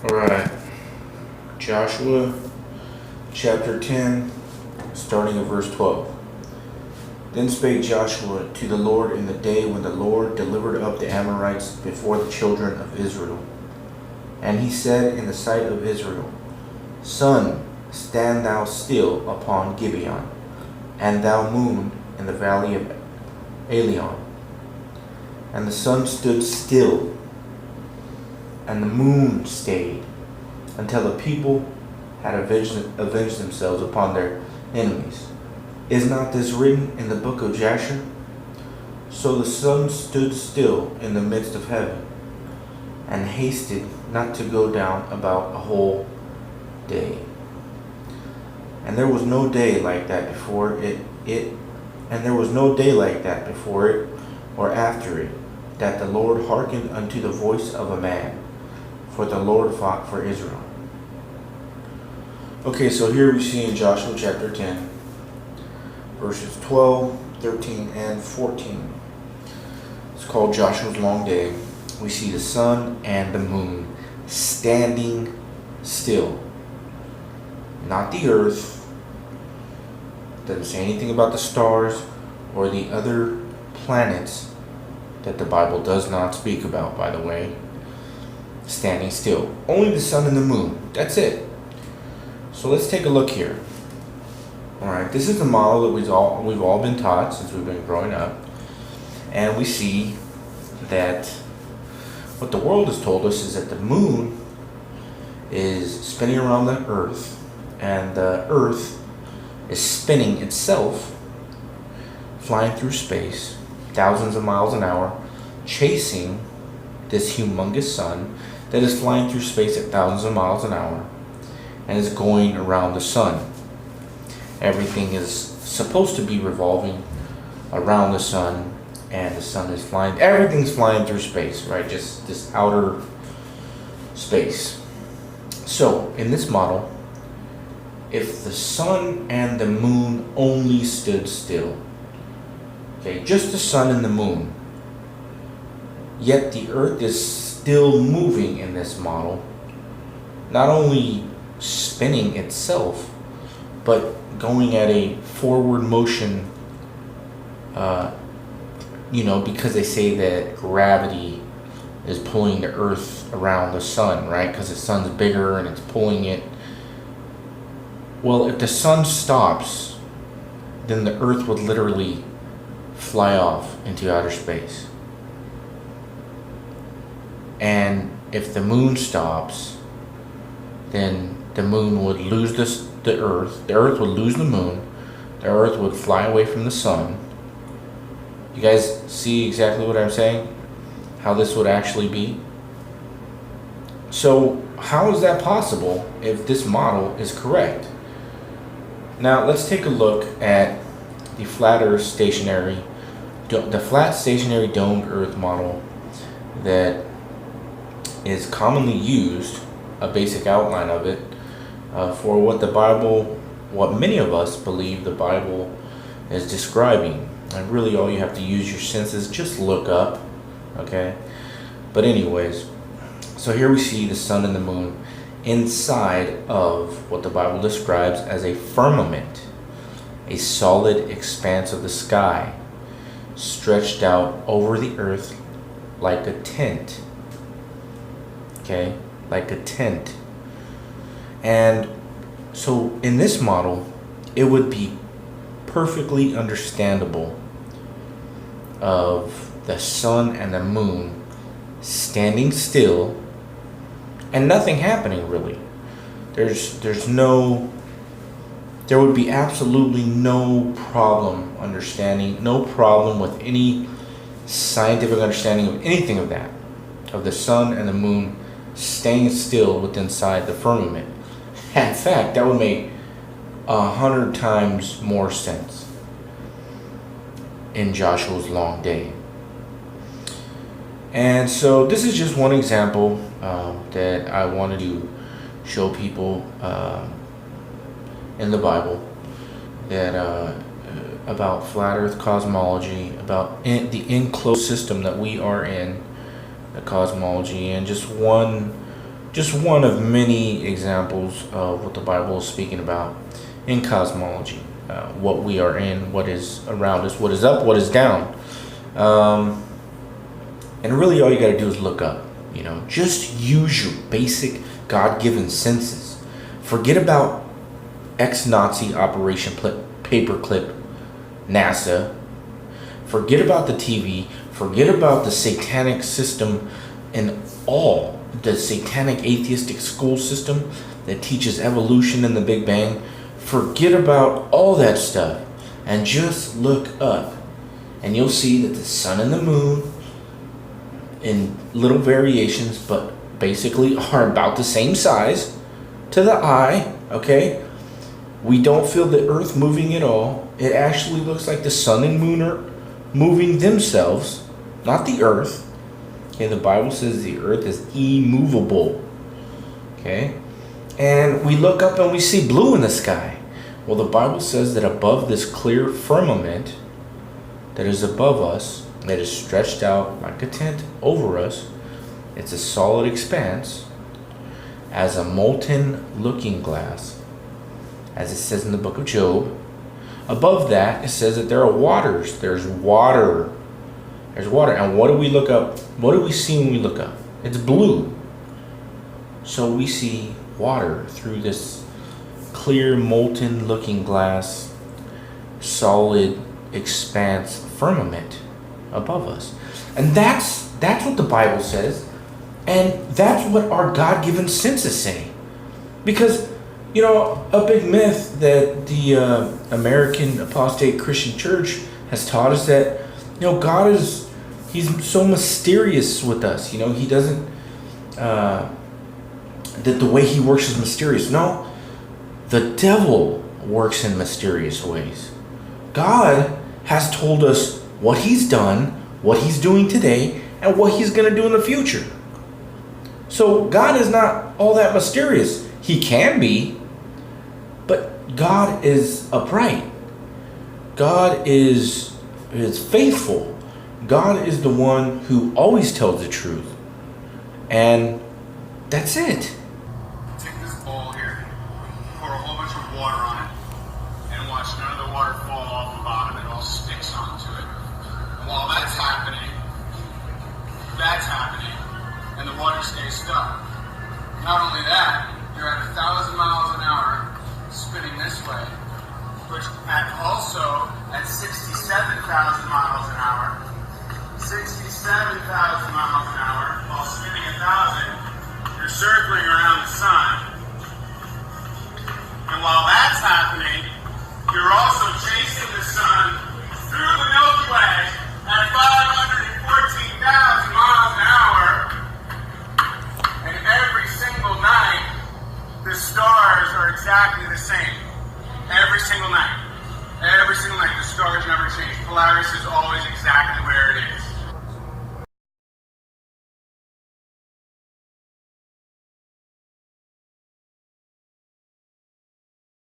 Alright, Joshua chapter 10, starting at verse 12. Then spake Joshua to the Lord in the day when the Lord delivered up the Amorites before the children of Israel. And he said in the sight of Israel, Sun, stand thou still upon Gibeon, and thou moon in the valley of Elion. And the sun stood still, and the moon stayed, until the people had avenged themselves upon their enemies. Is not this written in the book of Jasher? So the sun stood still in the midst of heaven, and hasted not to go down about a whole day. And there was no day like that before and there was no day like that before it or after it, that the Lord hearkened unto the voice of a man, for the Lord fought for Israel. Okay, so here we see in Joshua chapter 10, verses 12, 13, and 14. It's called Joshua's Long Day. We see the sun and the moon standing still. Not the earth. Doesn't say anything about the stars or the other planets that the Bible does not speak about, by the way. Standing still. Only the sun and the moon. That's it. So let's take a look here. Alright, this is the model that we've all been taught since we've been growing up. And we see that what the world has told us is that the moon is spinning around the earth, and the earth is spinning itself, flying through space, thousands of miles an hour, chasing this humongous sun that is flying through space at thousands of miles an hour and is going around the sun. Everything is supposed to be revolving around the sun, and the sun is flying. Everything's flying through space, right? Just this outer space. So, in this model, if the sun and the moon only stood still, okay, just the sun and the moon, yet the earth is still moving in this model, not only spinning itself, but going at a forward motion, because they say that gravity is pulling the earth around the sun, right? Because the sun's bigger and it's pulling it. Well, if the sun stops, then the earth would literally fly off into outer space. And if the moon stops, then the moon would lose the earth would lose the moon, the earth would fly away from the sun. You guys see exactly what I'm saying? How this would actually be? So, how is that possible if this model is correct? Now, let's take a look at the flat stationary domed earth model that is commonly used, a basic outline of it, for what many of us believe the Bible is describing. And really all you have to use your senses, just look up, okay? But anyways, so here we see the sun and the moon inside of what the Bible describes as a firmament, a solid expanse of the sky, stretched out over the earth like a tent, okay? Like a tent. And so in this model, it would be perfectly understandable of the sun and the moon standing still and nothing happening really. There would be absolutely no problem with any scientific understanding of anything of that, of the sun and the moon staying still within inside the firmament. In fact, that would make 100 times more sense in Joshua's long day. And so this is just one example that I wanted to show people in the Bible that about flat earth cosmology, about the enclosed system that we are in, the cosmology, and just one just one of many examples of what the Bible is speaking about in cosmology. What we are in, what is around us, what is up, what is down. And really all you got to do is look up. Just use your basic God-given senses. Forget about ex-Nazi Operation Paperclip, NASA. Forget about the TV. Forget about the satanic system and all the satanic atheistic school system that teaches evolution and the Big Bang. Forget about all that stuff and just look up. And you'll see that the sun and the moon, in little variations, but basically are about the same size to the eye, okay? We don't feel the earth moving at all. It actually looks like the sun and moon are moving themselves, not the earth. Okay, the Bible says the earth is immovable. Okay? And we look up and we see blue in the sky. Well, the Bible says that above this clear firmament that is above us, that is stretched out like a tent over us, it's a solid expanse, as a molten looking glass, as it says in the book of Job. Above that, it says that there are waters. There's water. There's water. And what do we look up? What do we see when we look up? It's blue. So we see water through this clear, molten looking glass, solid expanse firmament above us. And that's what the Bible says. And that's what our God-given senses say. Because, a big myth that the American Apostate Christian Church has taught us that, God He's so mysterious with us. He doesn't, that the way He works is mysterious. No, the devil works in mysterious ways. God has told us what He's done, what He's doing today, and what He's going to do in the future. So God is not all that mysterious. He can be, but God is upright. God is faithful. God is the one who always tells the truth. And that's it. Take this bowl here, pour a whole bunch of water on it, and watch none of the water fall off the bottom. It all sticks onto it. And while that's happening, and the water stays stuck. Not only that, you're at 1,000 miles an hour spinning this way, which also at 67,000 miles an hour, 67,000 miles an hour, while spinning 1,000, you're circling around the sun. And while that's happening, you're also chasing the sun through the Milky Way at 514,000 miles an hour. And every single night, the stars are exactly the same. Every single night. Every single night. The stars never change. Polaris is always exactly where it is.